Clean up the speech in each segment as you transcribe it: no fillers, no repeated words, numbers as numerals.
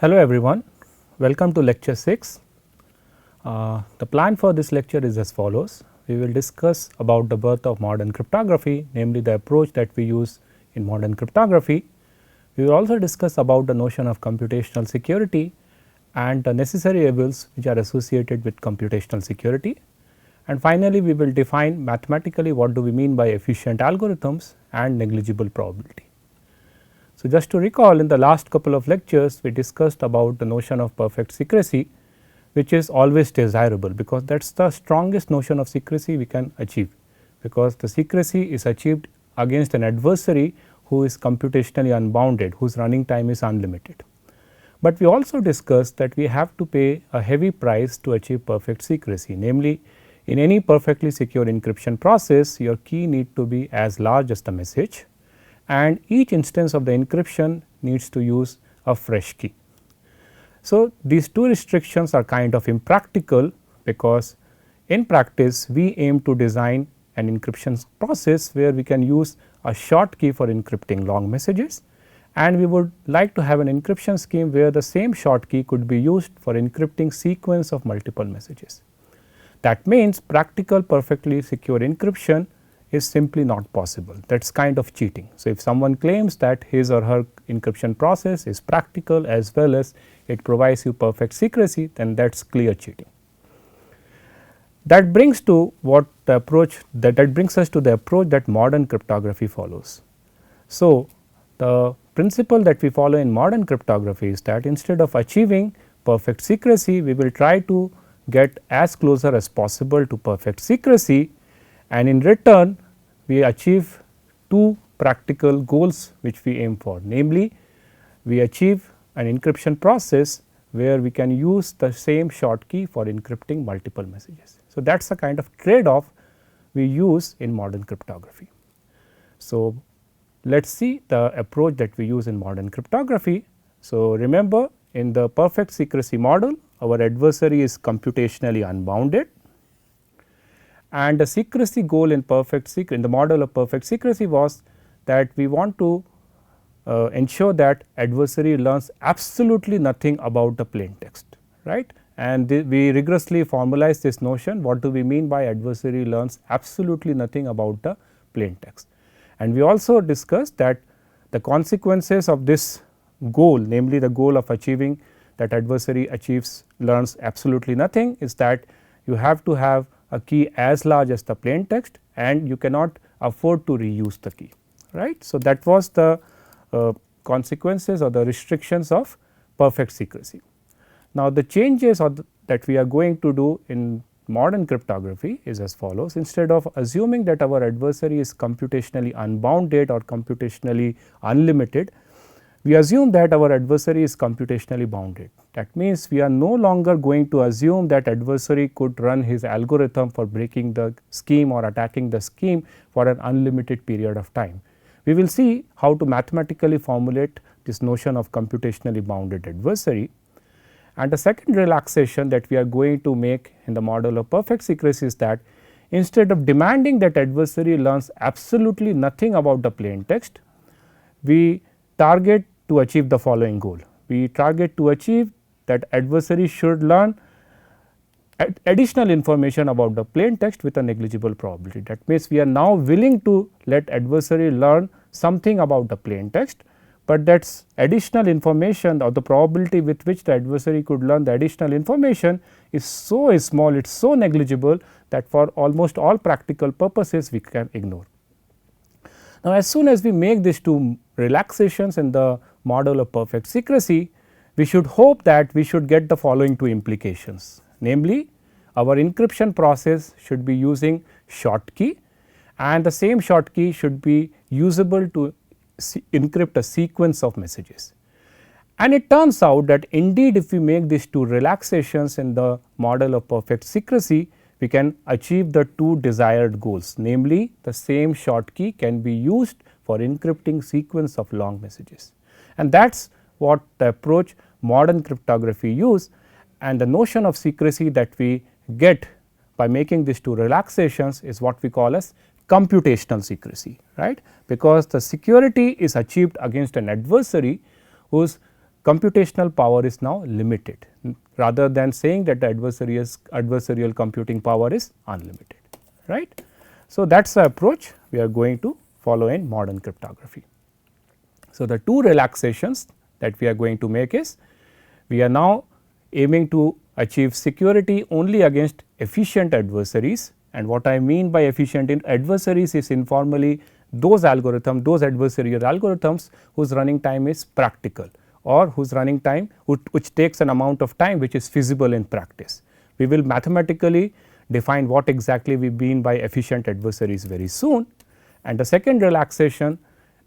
Hello everyone, welcome to lecture 6. The plan for this lecture is as follows. We will discuss about the birth of modern cryptography, namely the approach that we use in modern cryptography. We will also discuss about the notion of computational security and the necessary evils which are associated with computational security. And finally, we will define mathematically what do we mean by efficient algorithms and negligible probability. So, just to recall, in the last couple of lectures we discussed about the notion of perfect secrecy, which is always desirable because that is the strongest notion of secrecy we can achieve, because the secrecy is achieved against an adversary who is computationally unbounded, whose running time is unlimited. But we also discussed that we have to pay a heavy price to achieve perfect secrecy, namely in any perfectly secure encryption process your key need to be as large as the message, and each instance of the encryption needs to use a fresh key. So, these two restrictions are kind of impractical, because in practice we aim to design an encryption process where we can use a short key for encrypting long messages, and we would like to have an encryption scheme where the same short key could be used for encrypting sequence of multiple messages. That means practical perfectly secure encryption is simply not possible. That is kind of cheating. So, if someone claims that his or her encryption process is practical as well as it provides you perfect secrecy, then that is clear cheating. That brings to what the approach that brings us to the approach that modern cryptography follows. So, the principle that we follow in modern cryptography is that instead of achieving perfect secrecy, we will try to get as closer as possible to perfect secrecy, and in return we achieve two practical goals which we aim for, namely we achieve an encryption process where we can use the same short key for encrypting multiple messages. So, that is the kind of trade off we use in modern cryptography. So, let us see the approach that we use in modern cryptography. So, remember, in the perfect secrecy model our adversary is computationally unbounded, and the secrecy goal in the model of perfect secrecy was that we want to ensure that adversary learns absolutely nothing about the plain text, right. And we rigorously formalize this notion, what do we mean by adversary learns absolutely nothing about the plain text. And we also discussed that the consequences of this goal, namely the goal of achieving that adversary learns absolutely nothing, is that you have to have a key as large as the plain text and you cannot afford to reuse the key, right. So, that was the consequences or the restrictions of perfect secrecy. Now, the changes that we are going to do in modern cryptography is as follows. Instead of assuming that our adversary is computationally unbounded or computationally unlimited, we assume that our adversary is computationally bounded. That means, we are no longer going to assume that adversary could run his algorithm for breaking the scheme or attacking the scheme for an unlimited period of time. We will see how to mathematically formulate this notion of computationally bounded adversary. And the second relaxation that we are going to make in the model of perfect secrecy is that instead of demanding that adversary learns absolutely nothing about the plain text, we target to achieve the following goal. We target to achieve that adversary should learn additional information about the plain text with a negligible probability. That means, we are now willing to let adversary learn something about the plain text, but that is additional information or the probability with which the adversary could learn the additional information is so small, it is so negligible that for almost all practical purposes we can ignore. Now, as soon as we make these two relaxations in the model of perfect secrecy, we should hope that we should get the following two implications, namely our encryption process should be using short key, and the same short key should be usable to encrypt a sequence of messages. And it turns out that indeed, if we make these two relaxations in the model of perfect secrecy, we can achieve the two desired goals, namely the same short key can be used for encrypting sequence of long messages. And that is what the approach modern cryptography use, and the notion of secrecy that we get by making these two relaxations is what we call as computational secrecy, right, because the security is achieved against an adversary whose computational power is now limited, rather than saying that the adversarial computing power is unlimited, right. So, that is the approach we are going to follow in modern cryptography. So, the two relaxations that we are going to make is, we are now aiming to achieve security only against efficient adversaries, and what I mean by efficient adversaries is informally those algorithms, those adversarial algorithms whose running time is practical, or whose running time which takes an amount of time which is feasible in practice. We will mathematically define what exactly we mean by efficient adversaries very soon. And the second relaxation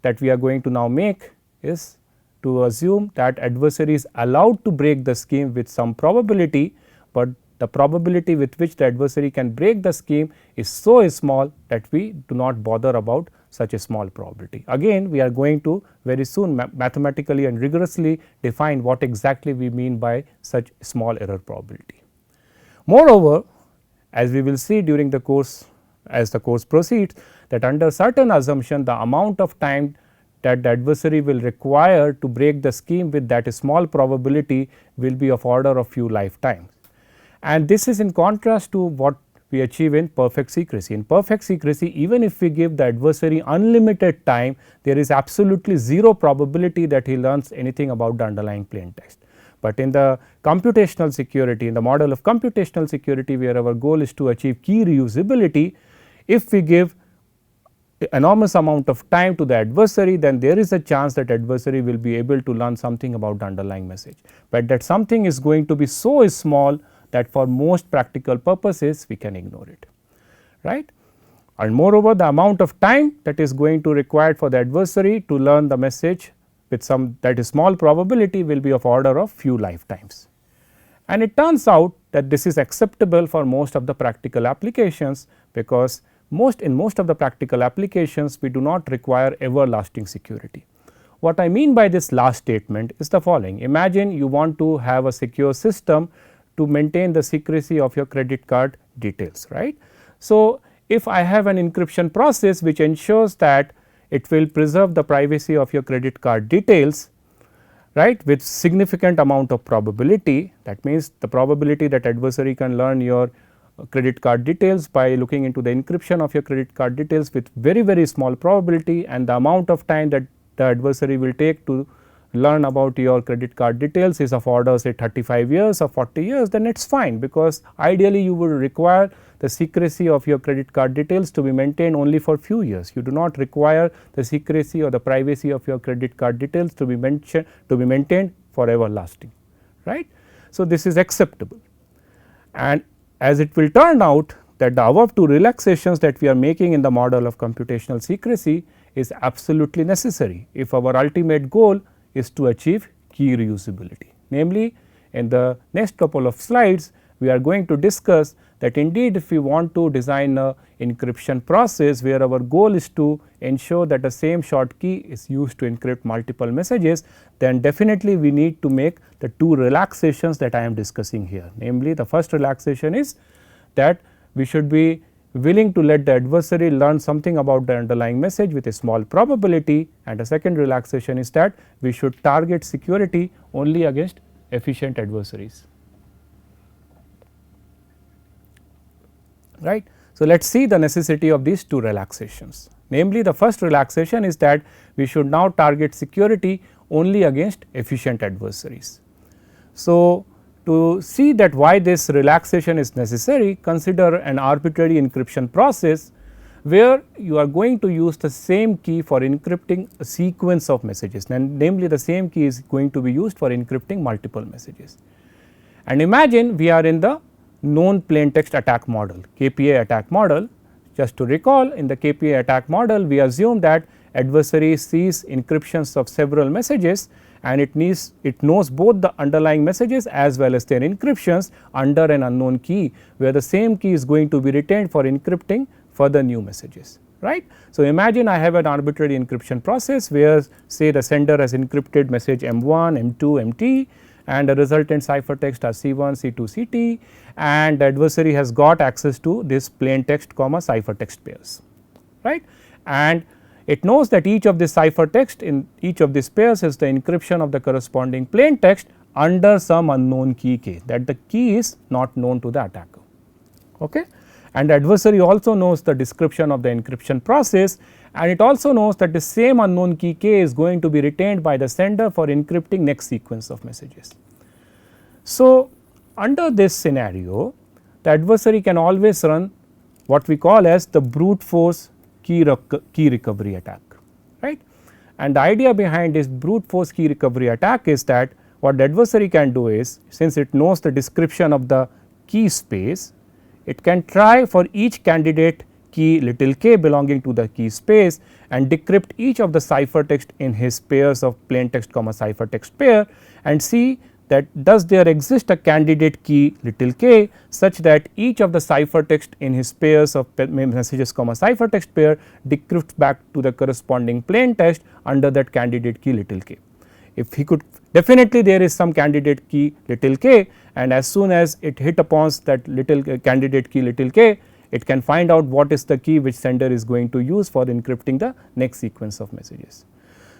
that we are going to now make is to assume that adversary is allowed to break the scheme with some probability, but the probability with which the adversary can break the scheme is so small that we do not bother about such a small probability. Again, we are going to very soon mathematically and rigorously define what exactly we mean by such small error probability. Moreover, as we will see during the course, as the course proceeds, that under certain assumption, the amount of time that the adversary will require to break the scheme with that small probability will be of order of few lifetimes. And this is in contrast to what we achieve in perfect secrecy. In perfect secrecy, even if we give the adversary unlimited time, there is absolutely zero probability that he learns anything about the underlying plain text. But in the computational security, in the model of computational security, where our goal is to achieve key reusability, if we give enormous amount of time to the adversary, then there is a chance that adversary will be able to learn something about the underlying message, but that something is going to be so small that for most practical purposes we can ignore it, right. And moreover, the amount of time that is going to required for the adversary to learn the message with some that is small probability will be of order of few lifetimes. And it turns out that this is acceptable for most of the practical applications, because in most of the practical applications we do not require everlasting security. What I mean by this last statement is the following: imagine you want to have a secure system to maintain the secrecy of your credit card details, right. So, if I have an encryption process which ensures that it will preserve the privacy of your credit card details, right, with significant amount of probability, that means the probability that adversary can learn your credit card details by looking into the encryption of your credit card details with very small probability, and the amount of time that the adversary will take to learn about your credit card details is of order say 35 years or 40 years, then it is fine, because ideally you would require the secrecy of your credit card details to be maintained only for few years. You do not require the secrecy or the privacy of your credit card details to be maintained for everlasting, right. So, this is acceptable, and as it will turn out that the above two relaxations that we are making in the model of computational secrecy is absolutely necessary if our ultimate goal is to achieve key reusability. Namely, in the next couple of slides we are going to discuss that indeed if we want to design a encryption process where our goal is to ensure that the same short key is used to encrypt multiple messages, then definitely we need to make the two relaxations that I am discussing here. Namely, the first relaxation is that we should be willing to let the adversary learn something about the underlying message with a small probability, and the second relaxation is that we should target security only against efficient adversaries, right. So, let us see the necessity of these two relaxations. Namely, the first relaxation is that we should now target security only against efficient adversaries. So, to see that why this relaxation is necessary, consider an arbitrary encryption process where you are going to use the same key for encrypting a sequence of messages, and namely the same key is going to be used for encrypting multiple messages. And imagine we are in the known plain text attack model, KPA attack model. Just to recall, in the KPA attack model we assume that adversary sees encryptions of several messages, and it knows both the underlying messages as well as their encryptions under an unknown key, where the same key is going to be retained for encrypting further new messages, right. So, imagine I have an arbitrary encryption process where say the sender has encrypted message M1, M2, MT, and the resultant ciphertext are C1, C2, CT, and the adversary has got access to this plain text comma ciphertext pairs, right. And it knows that each of the ciphertext in each of these pairs is the encryption of the corresponding plain text under some unknown key k, that the key is not known to the attacker. Okay. And the adversary also knows the description of the encryption process, and it also knows that the same unknown key k is going to be retained by the sender for encrypting next sequence of messages. So, under this scenario, the adversary can always run what we call as the brute force key recovery attack, right. And the idea behind this brute force key recovery attack is that what the adversary can do is, since it knows the description of the key space, it can try for each candidate key little k belonging to the key space and decrypt each of the ciphertext in his pairs of plain text comma ciphertext pair, and see that does there exist a candidate key little k such that each of the ciphertext in his pairs of messages comma ciphertext pair decrypts back to the corresponding plain text under that candidate key little k. If he could, definitely there is some candidate key little k, and as soon as it hit upon that little candidate key little k, it can find out what is the key which sender is going to use for encrypting the next sequence of messages.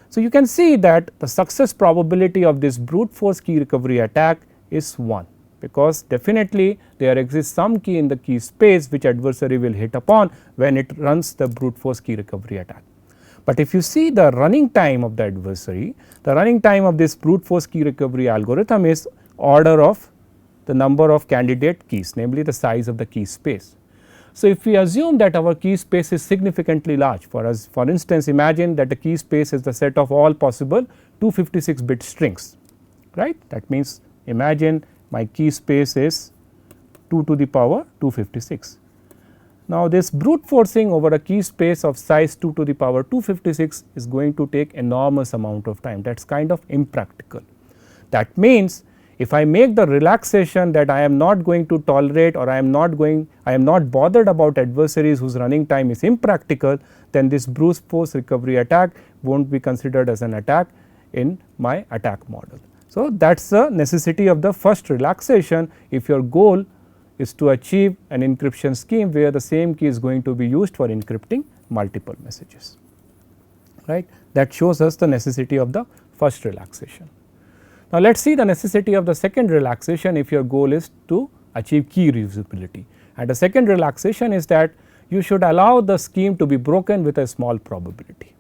So, you can see that the success probability of this brute force key recovery attack is 1, because definitely there exists some key in the key space which adversary will hit upon when it runs the brute force key recovery attack. But if you see the running time of the adversary, the running time of this brute force key recovery algorithm is order of the number of candidate keys, namely the size of the key space. So, if we assume that our key space is significantly large, for instance, imagine that the key space is the set of all possible 256 bit strings, right. That means, imagine my key space is 2 to the power 256. Now, this brute forcing over a key space of size 2 to the power 256 is going to take enormous amount of time, that is kind of impractical. That means, if I make the relaxation that I am not going to tolerate, or I am not bothered about adversaries whose running time is impractical, then this brute force recovery attack will not be considered as an attack in my attack model. So, that is the necessity of the first relaxation if your goal is to achieve an encryption scheme where the same key is going to be used for encrypting multiple messages, right. That shows us the necessity of the first relaxation. Now, let us see the necessity of the second relaxation if your goal is to achieve key reusability, and the second relaxation is that you should allow the scheme to be broken with a small probability.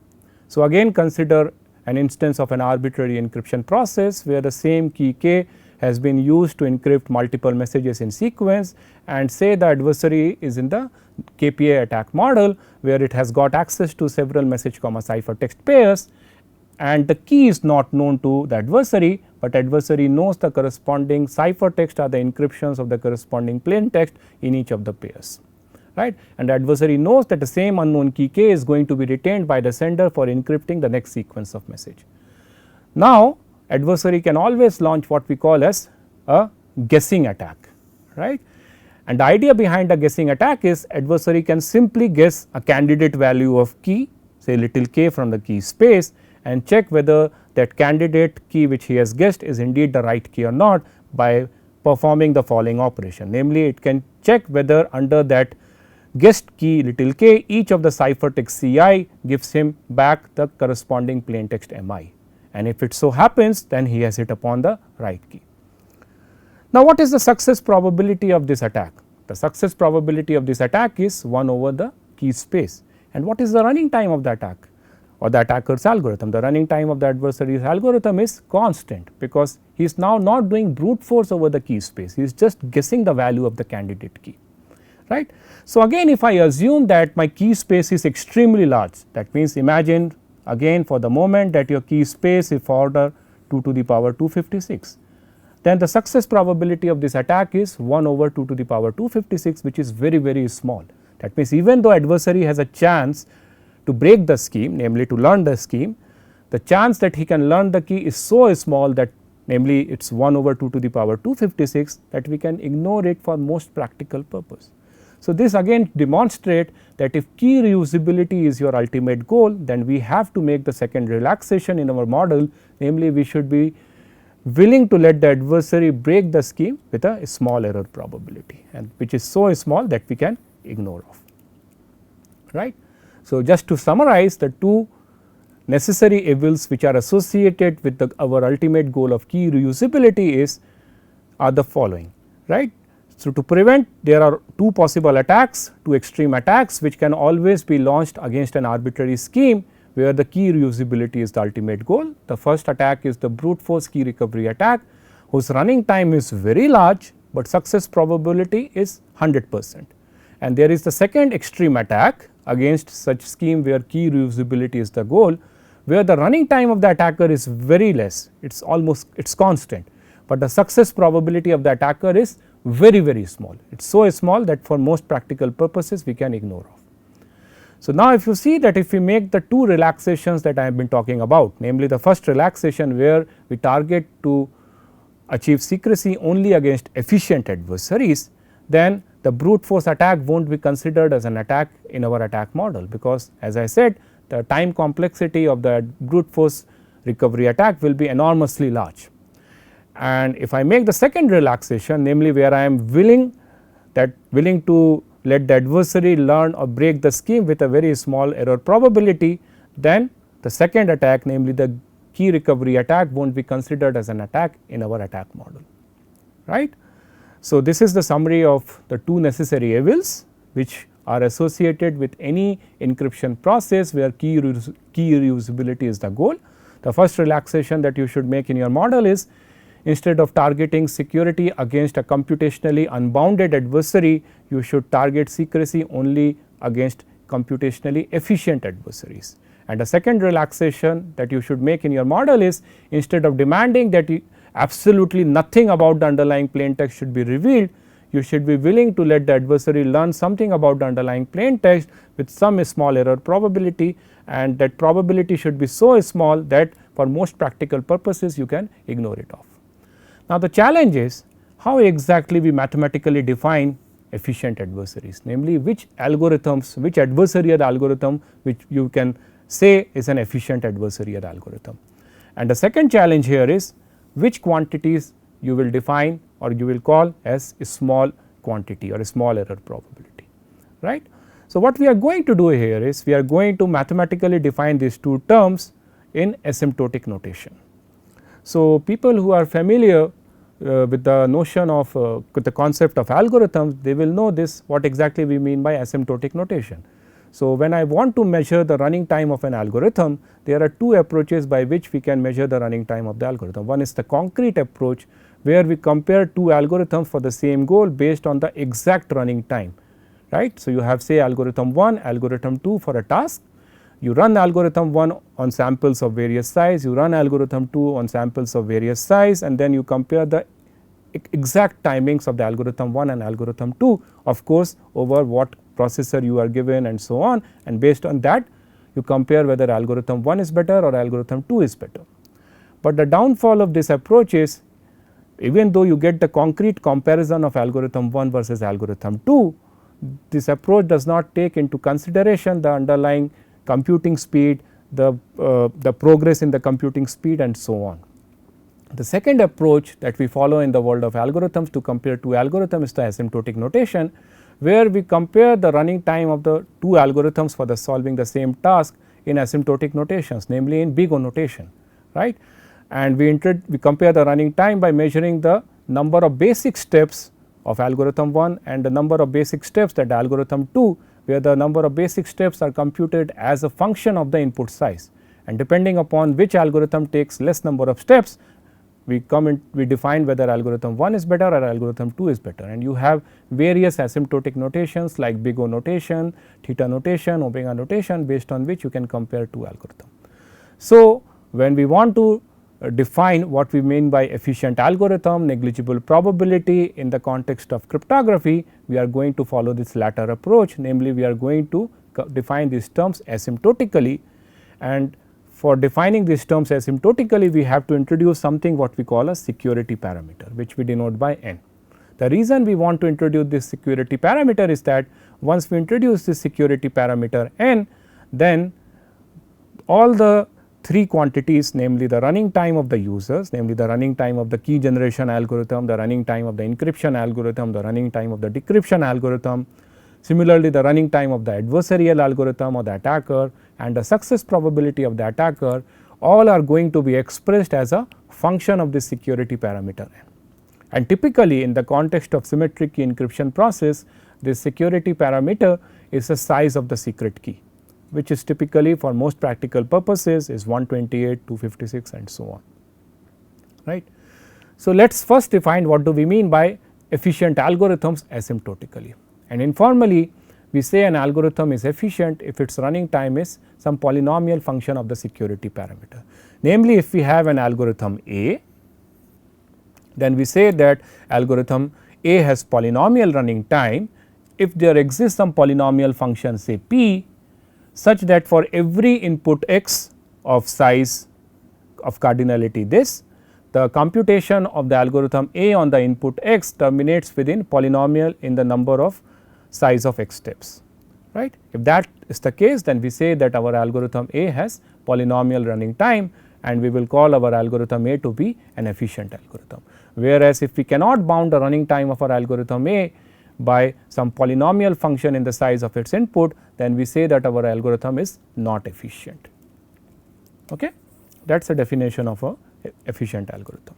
So, again consider an instance of an arbitrary encryption process where the same key k has been used to encrypt multiple messages in sequence, and say the adversary is in the KPA attack model where it has got access to several message comma ciphertext pairs, and the key is not known to the adversary, but adversary knows the corresponding ciphertext are the encryptions of the corresponding plain text in each of the pairs, right. And the adversary knows that the same unknown key k is going to be retained by the sender for encrypting the next sequence of message. Now, adversary can always launch what we call as a guessing attack, right. And the idea behind a guessing attack is adversary can simply guess a candidate value of key, say little k from the key space, and check whether that candidate key which he has guessed is indeed the right key or not by performing the following operation. Namely, it can check whether under that guessed key little k, each of the ciphertext Ci gives him back the corresponding plain text Mi, and if it so happens, then he has hit upon the right key. Now, what is the success probability of this attack? The success probability of this attack is 1 over the key space. And what is the running time of the attack or the attacker's algorithm? The running time of the adversary's algorithm is constant, because he is now not doing brute force over the key space, he is just guessing the value of the candidate key, right. So, again if I assume that my key space is extremely large, that means imagine again for the moment that your key space is order 2 to the power 256, then the success probability of this attack is 1 over 2 to the power 256, which is very small. That means, even though adversary has a chance to break the scheme, namely to learn the scheme, the chance that he can learn the key is so small that, namely it is 1 over 2 to the power 256, that we can ignore it for most practical purpose. So, this again demonstrate that if key reusability is your ultimate goal, then we have to make the second relaxation in our model, namely we should be willing to let the adversary break the scheme with a small error probability, and which is so small that we can ignore off, right. So, just to summarize, the two necessary evils which are associated with our ultimate goal of key reusability are the following, right. So, to prevent, there are two possible attacks, two extreme attacks which can always be launched against an arbitrary scheme where the key reusability is the ultimate goal. The first attack is the brute force key recovery attack, whose running time is very large, but success probability is 100%. And there is the second extreme attack against such scheme where key reusability is the goal, where the running time of the attacker is very less, it is constant, but the success probability of the attacker is very small. It is so small that for most practical purposes we can ignore off. So, now if you see that if we make the two relaxations that I have been talking about, namely the first relaxation where we target to achieve secrecy only against efficient adversaries, then the brute force attack will not be considered as an attack in our attack model, because as I said, the time complexity of the brute force recovery attack will be enormously large. And if I make the second relaxation, namely where I am willing to let the adversary learn or break the scheme with a very small error probability, then the second attack, namely the key recovery attack, will not be considered as an attack in our attack model, right. So, this is the summary of the two necessary evils which are associated with any encryption process where key reusability is the goal. The first relaxation that you should make in your model is, instead of targeting security against a computationally unbounded adversary, you should target secrecy only against computationally efficient adversaries. And the second relaxation that you should make in your model is, instead of demanding that absolutely nothing about the underlying plain text should be revealed, you should be willing to let the adversary learn something about the underlying plain text with some small error probability, and that probability should be so small that for most practical purposes you can ignore it off. Now, the challenge is how exactly we mathematically define efficient adversaries, namely which algorithms, which adversarial algorithm which you can say is an efficient adversarial algorithm. And the second challenge here is which quantities you will define or you will call as a small quantity or a small error probability, right. So, what we are going to do here is we are going to mathematically define these two terms in asymptotic notation. So, people who are familiar with the notion of with the concept of algorithms, they will know this, what exactly we mean by asymptotic notation. So, when I want to measure the running time of an algorithm, there are two approaches by which we can measure the running time of the algorithm. One is the concrete approach, where we compare two algorithms for the same goal based on the exact running time, right. So, you have say algorithm 1, algorithm 2 for a task. You run algorithm 1 on samples of various size, you run algorithm 2 on samples of various size, and then you compare the exact timings of the algorithm 1 and algorithm 2, of course over what processor you are given and so on, and based on that you compare whether algorithm 1 is better or algorithm 2 is better. But the downfall of this approach is, even though you get the concrete comparison of algorithm 1 versus algorithm 2, this approach does not take into consideration the underlying computing speed, the progress in the computing speed and so on. The second approach that we follow in the world of algorithms to compare two algorithms is the asymptotic notation, where we compare the running time of the two algorithms for solving the same task in asymptotic notations, namely in big O notation, right. And we compare the running time by measuring the number of basic steps of algorithm 1 and the number of basic steps that algorithm 2, where the number of basic steps are computed as a function of the input size, and depending upon which algorithm takes less number of steps, we define whether algorithm 1 is better or algorithm 2 is better, and you have various asymptotic notations like big O notation, theta notation, omega notation, based on which you can compare two algorithms. So, when we want to define what we mean by efficient algorithm, negligible probability in the context of cryptography, we are going to follow this latter approach, namely we are going to define these terms asymptotically, and for defining these terms asymptotically we have to introduce something what we call a security parameter, which we denote by n. The reason we want to introduce this security parameter is that once we introduce this security parameter n, then all the three quantities, namely the running time of the users, namely the running time of the key generation algorithm, the running time of the encryption algorithm, the running time of the decryption algorithm, Similarly, the running time of the adversarial algorithm or the attacker and the success probability of the attacker all are going to be expressed as a function of this security parameter n. And typically in the context of symmetric key encryption process, this security parameter is the size of the secret key, which is typically for most practical purposes is 128, 256 and so on, right. So, let us first define what do we mean by efficient algorithms asymptotically, and informally we say an algorithm is efficient if its running time is some polynomial function of the security parameter. Namely, if we have an algorithm A, then we say that algorithm A has polynomial running time if there exists some polynomial function say p such that for every input x of size of cardinality this, the computation of the algorithm A on the input x terminates within polynomial in the number of size of x steps, right. If that is the case, then we say that our algorithm A has polynomial running time and we will call our algorithm A to be an efficient algorithm. Whereas, if we cannot bound the running time of our algorithm A by some polynomial function in the size of its input, then we say that our algorithm is not efficient. Okay? That is the definition of a efficient algorithm.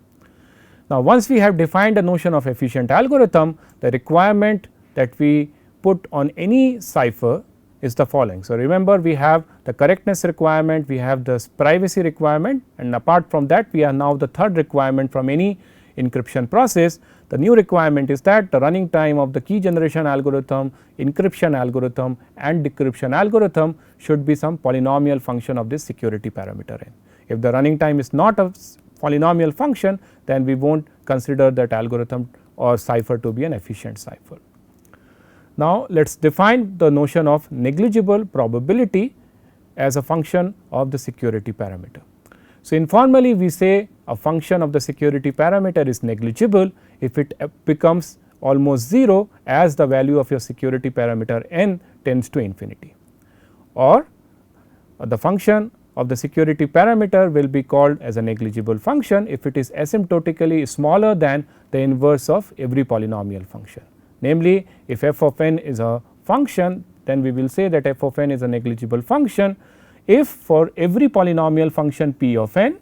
Now, once we have defined the notion of efficient algorithm, the requirement that we put on any cipher is the following. So, remember we have the correctness requirement, we have the privacy requirement, and apart from that we have now the third requirement from any encryption process. The new requirement is that the running time of the key generation algorithm, encryption algorithm and decryption algorithm should be some polynomial function of this security parameter n. If the running time is not a polynomial function, then we will not consider that algorithm or cipher to be an efficient cipher. Now, let us define the notion of negligible probability as a function of the security parameter. So, informally we say a function of the security parameter is negligible if it becomes almost 0 as the value of your security parameter n tends to infinity, or the function of the security parameter will be called as a negligible function if it is asymptotically smaller than the inverse of every polynomial function. Namely, if f of n is a function, then we will say that f of n is a negligible function if for every polynomial function p of n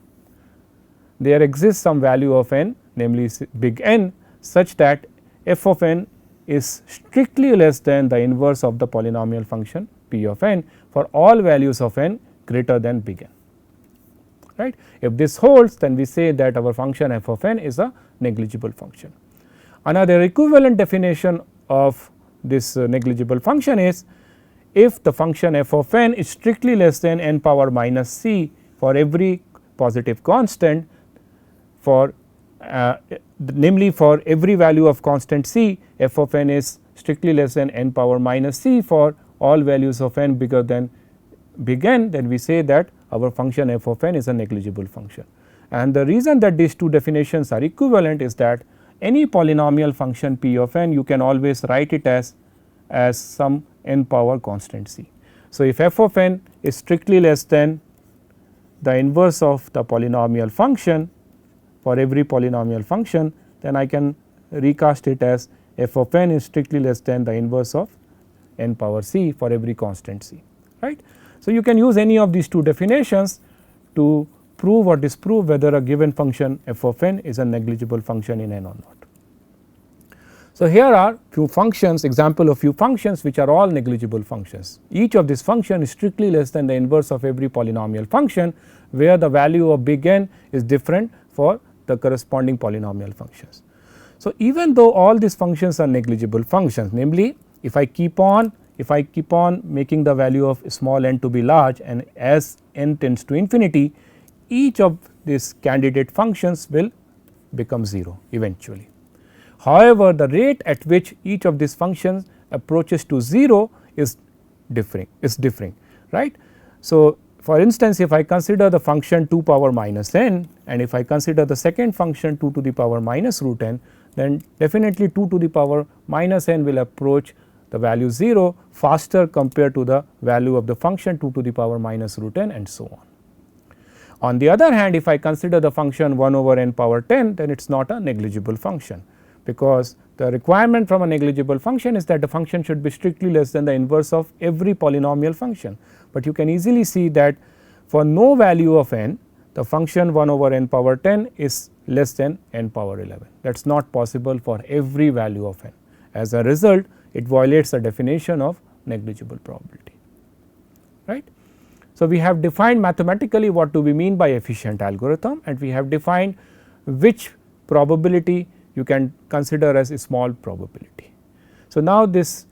there exists some value of n, namely big N, such that f of n is strictly less than the inverse of the polynomial function p of n for all values of n greater than big N, right. If this holds, then we say that our function f of n is a negligible function. Another equivalent definition of this negligible function is if the function f of n is strictly less than n power minus c for every positive constant, for namely for every value of constant c, f of n is strictly less than n power minus c for all values of n bigger than big N, then we say that our function f of n is a negligible function. And the reason that these two definitions are equivalent is that any polynomial function p of n, you can always write it as some n power constant c. So, if f of n is strictly less than the inverse of the polynomial function for every polynomial function, then I can recast it as f of n is strictly less than the inverse of n power c for every constant c, right. So, you can use any of these two definitions to prove or disprove whether a given function f of n is a negligible function in n or not. So, here are few functions, example of few functions which are all negligible functions. Each of these function is strictly less than the inverse of every polynomial function, where the value of big N is different for the corresponding polynomial functions. So, even though all these functions are negligible functions, namely if I keep on making the value of small n to be large, and as n tends to infinity, each of these candidate functions will become 0 eventually. However, the rate at which each of these functions approaches to 0 is differing, right. So, for instance, if I consider the function 2 power minus n, and if I consider the second function 2 to the power minus root n, then definitely 2 to the power minus n will approach the value 0 faster compared to the value of the function 2 to the power minus root n and so on. On the other hand, if I consider the function 1 over n power 10, then it is not a negligible function, because the requirement from a negligible function is that the function should be strictly less than the inverse of every polynomial function, but you can easily see that for no value of n, the function 1 over n power 10 is less than n power 11. That is not possible for every value of n. As a result, it violates the definition of negligible probability, right. So, we have defined mathematically what do we mean by efficient algorithm, and we have defined which probability you can consider as a small probability. So, now this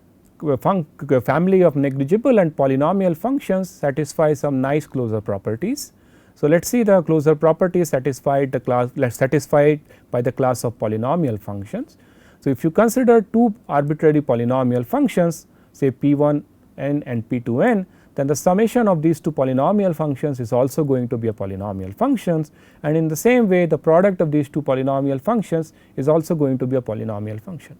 family of negligible and polynomial functions satisfy some nice closure properties. So, let us see the closure properties satisfied by the class of polynomial functions. So, if you consider two arbitrary polynomial functions, say p1 n and p2 n, then the summation of these two polynomial functions is also going to be a polynomial functions, and in the same way the product of these two polynomial functions is also going to be a polynomial function.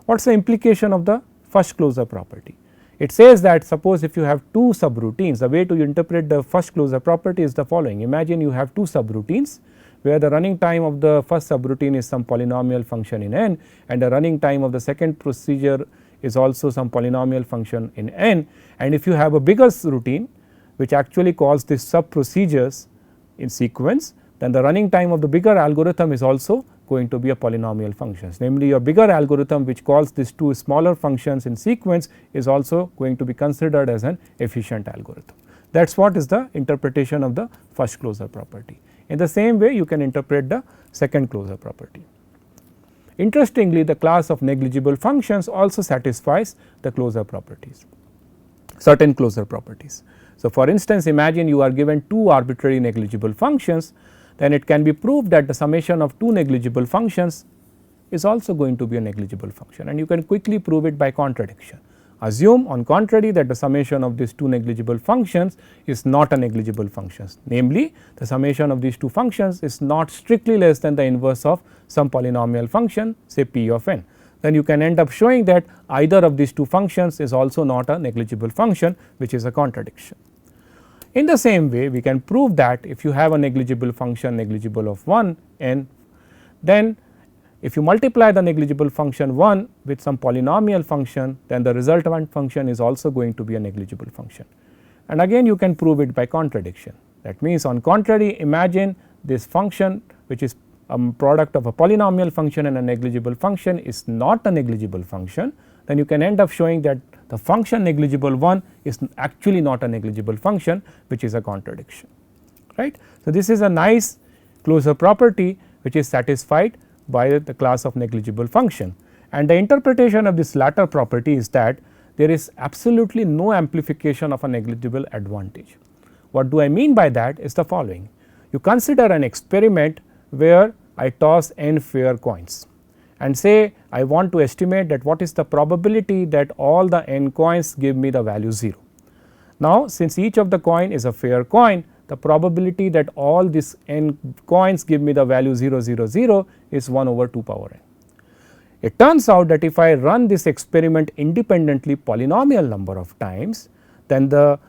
What is the implication of the first closure property? It says that suppose if you have two subroutines, the way to interpret the first closure property is the following. Imagine you have two subroutines where the running time of the first subroutine is some polynomial function in n, and the running time of the second procedure is also some polynomial function in n, and if you have a bigger routine which actually calls these sub procedures in sequence, then the running time of the bigger algorithm is also going to be a polynomial function. Namely, a bigger algorithm which calls these two smaller functions in sequence is also going to be considered as an efficient algorithm. That is what is the interpretation of the first closure property. In the same way you can interpret the second closure property. Interestingly, the class of negligible functions also satisfies the closure properties, certain closure properties. So, for instance, imagine you are given two arbitrary negligible functions, then it can be proved that the summation of two negligible functions is also going to be a negligible function, and you can quickly prove it by contradiction. Assume on contrary that the summation of these two negligible functions is not a negligible function, namely the summation of these two functions is not strictly less than the inverse of some polynomial function, say p of n. Then you can end up showing that either of these two functions is also not a negligible function, which is a contradiction. In the same way, we can prove that if you have a negligible function negligible of 1 n, then if you multiply the negligible function 1 with some polynomial function, then the resultant function is also going to be a negligible function, and again you can prove it by contradiction. That means, on contrary, imagine this function which is a product of a polynomial function and a negligible function is not a negligible function, then you can end up showing that the function negligible 1 is actually not a negligible function, which is a contradiction, right. So, this is a nice closure property which is satisfied by the class of negligible function, and the interpretation of this latter property is that there is absolutely no amplification of a negligible advantage. What do I mean by that is the following. You consider an experiment where I toss n fair coins and say I want to estimate that what is the probability that all the n coins give me the value 0. Now, since each of the coin is a fair coin, the probability that all these n coins give me the value 0 0 0 is 1 over 2 power n. It turns out that if I run this experiment independently polynomial number of times, then the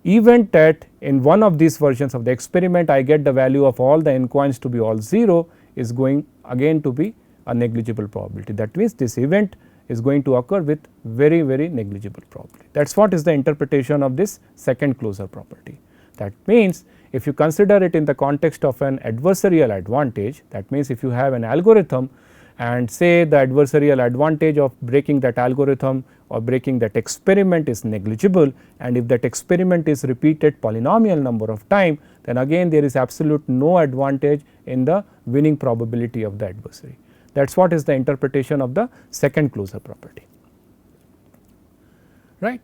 event that in one of these versions of the experiment I get the value of all the n coins to be all 0 is going again to be a negligible probability. That means, this event is going to occur with very negligible probability. That is what is the interpretation of this second closure property. That means, if you consider it in the context of an adversarial advantage, that means if you have an algorithm and say the adversarial advantage of breaking that algorithm or breaking that experiment is negligible, and if that experiment is repeated polynomial number of time, then again there is absolute no advantage in the winning probability of the adversary. That is what is the interpretation of the second closure property, right.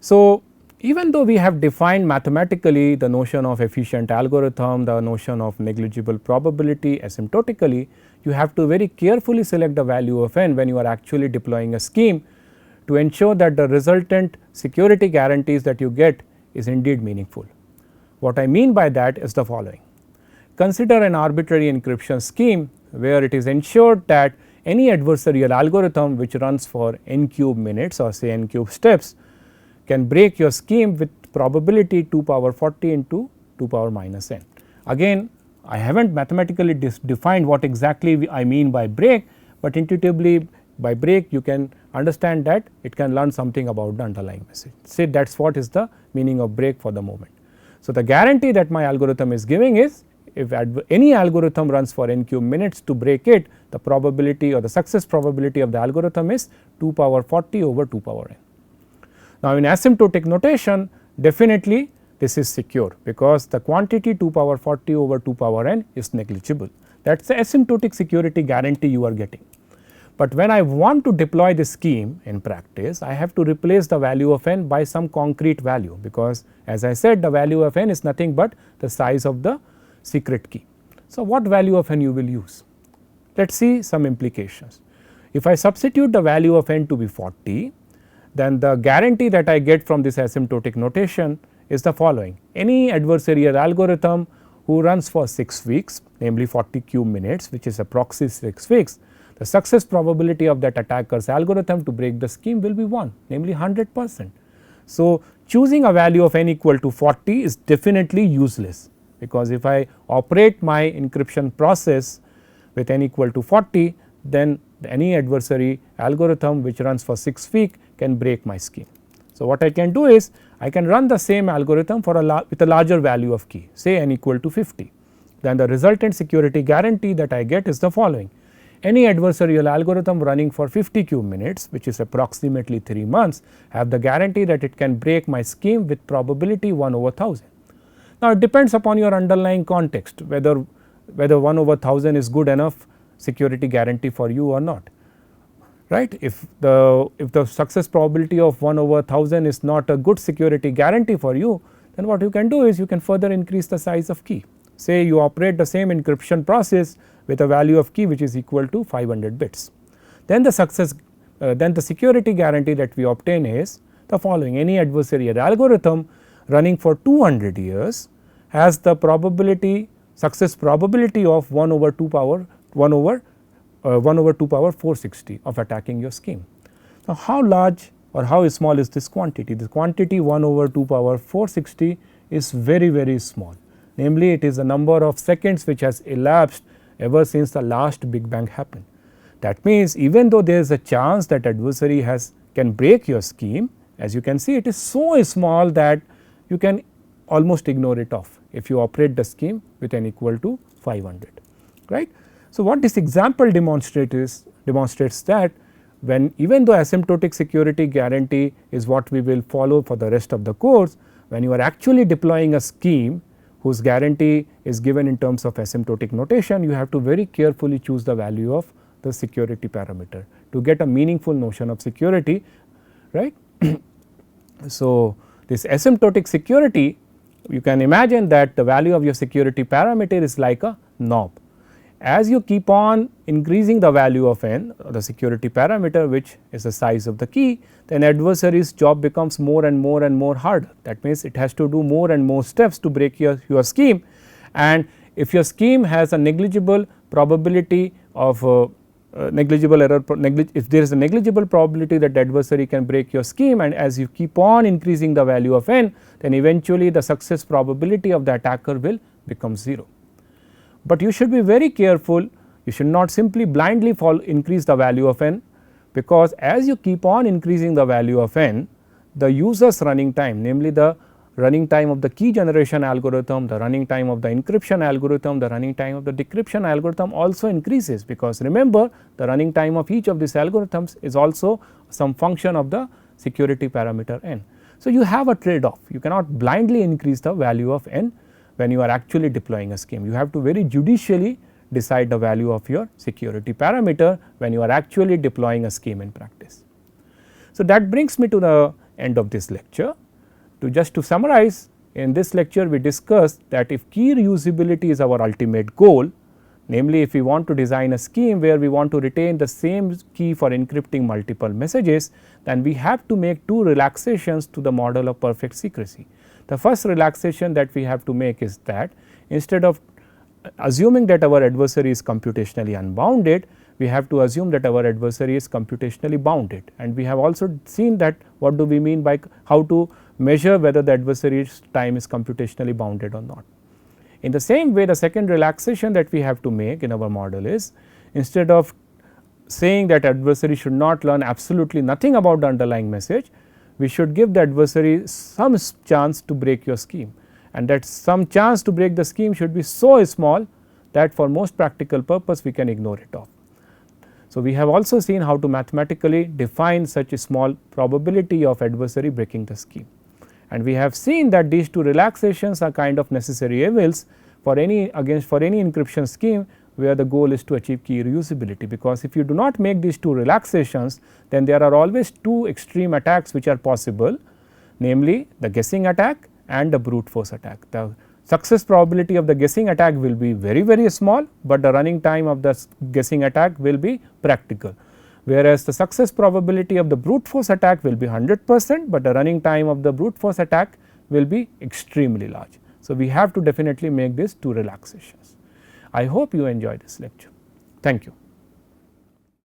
So, even though we have defined mathematically the notion of efficient algorithm, the notion of negligible probability asymptotically, you have to very carefully select the value of n when you are actually deploying a scheme to ensure that the resultant security guarantees that you get is indeed meaningful. What I mean by that is the following. Consider an arbitrary encryption scheme where it is ensured that any adversarial algorithm which runs for n cube minutes or say n cube steps can break your scheme with probability 2 power 40 into 2 power minus n. Again, I have not mathematically defined what exactly I mean by break, but intuitively by break you can understand that it can learn something about the underlying message. Say that is what is the meaning of break for the moment. So, the guarantee that my algorithm is giving is if any algorithm runs for n cube minutes to break it, the probability or the success probability of the algorithm is 2 power 40 over 2 power n. Now, in asymptotic notation definitely this is secure because the quantity 2 power 40 over 2 power n is negligible. That is the asymptotic security guarantee you are getting. But when I want to deploy this scheme in practice, I have to replace the value of n by some concrete value, because as I said the value of n is nothing but the size of the secret key. So, what value of n you will use? Let us see some implications. If I substitute the value of n to be 40, then the guarantee that I get from this asymptotic notation is the following: any adversarial algorithm who runs for 6 weeks, namely 40 cube minutes, which is a proxy 6 weeks, the success probability of that attacker's algorithm to break the scheme will be 1, namely 100%. So, choosing a value of n equal to 40 is definitely useless, because if I operate my encryption process with n equal to 40, then any adversary algorithm which runs for 6 weeks can break my scheme. So, what I can do is I can run the same algorithm for with a larger value of key, say n equal to 50. Then the resultant security guarantee that I get is the following: any adversarial algorithm running for 50 cube minutes, which is approximately 3 months, have the guarantee that it can break my scheme with probability 1 over 1000. Now, it depends upon your underlying context whether 1 over 1000 is good enough security guarantee for you or not, right. If the success probability of 1 over 1000 is not a good security guarantee for you, then what you can do is you can further increase the size of key. Say you operate the same encryption process with a value of key which is equal to 500 bits. Then the security guarantee that we obtain is the following: any adversarial algorithm running for 200 years has the success probability of 1 over 2 power 460 of attacking your scheme. Now, how large or how small is this quantity? This quantity 1 over 2 power 460 is very small, namely it is the number of seconds which has elapsed ever since the last Big Bang happened. That means even though there is a chance that adversary can break your scheme, as you can see it is so small that you can almost ignore it off if you operate the scheme with n equal to 500, right. So, what this example demonstrates that when even though asymptotic security guarantee is what we will follow for the rest of the course, when you are actually deploying a scheme whose guarantee is given in terms of asymptotic notation, you have to very carefully choose the value of the security parameter to get a meaningful notion of security, right. So, this asymptotic security, you can imagine that the value of your security parameter is like a knob. As you keep on increasing the value of n, the security parameter, which is the size of the key, then adversary's job becomes more and more harder. That means it has to do more and more steps to break your scheme, and if your scheme has a negligible probability of negligible error, if there is a negligible probability that the adversary can break your scheme, and as you keep on increasing the value of n, then eventually the success probability of the attacker will become 0. But you should be very careful, you should not simply blindly increase the value of n, because as you keep on increasing the value of n, the user's running time, namely the running time of the key generation algorithm, the running time of the encryption algorithm, the running time of the decryption algorithm also increases, because remember the running time of each of these algorithms is also some function of the security parameter n. So, you have a trade off, you cannot blindly increase the value of n when you are actually deploying a scheme. You have to very judicially decide the value of your security parameter when you are actually deploying a scheme in practice. So, that brings me to the end of this lecture. Just to summarize, in this lecture we discussed that if key reusability is our ultimate goal, namely if we want to design a scheme where we want to retain the same key for encrypting multiple messages, then we have to make 2 relaxations to the model of perfect secrecy. The first relaxation that we have to make is that instead of assuming that our adversary is computationally unbounded, we have to assume that our adversary is computationally bounded, and we have also seen that what do we mean by how to measure whether the adversary's time is computationally bounded or not. In the same way, the second relaxation that we have to make in our model is, instead of saying that adversary should not learn absolutely nothing about the underlying message, we should give the adversary some chance to break your scheme, and that some chance to break the scheme should be so small that for most practical purpose we can ignore it off. So, we have also seen how to mathematically define such a small probability of adversary breaking the scheme, and we have seen that these two relaxations are kind of necessary evils for any encryption scheme where the goal is to achieve key reusability, because if you do not make these two relaxations, then there are always two extreme attacks which are possible, namely the guessing attack and the brute force attack. The success probability of the guessing attack will be very small, but the running time of the guessing attack will be practical, whereas the success probability of the brute force attack will be 100%, but the running time of the brute force attack will be extremely large. So, we have to definitely make these two relaxations. I hope you enjoy this lecture. Thank you.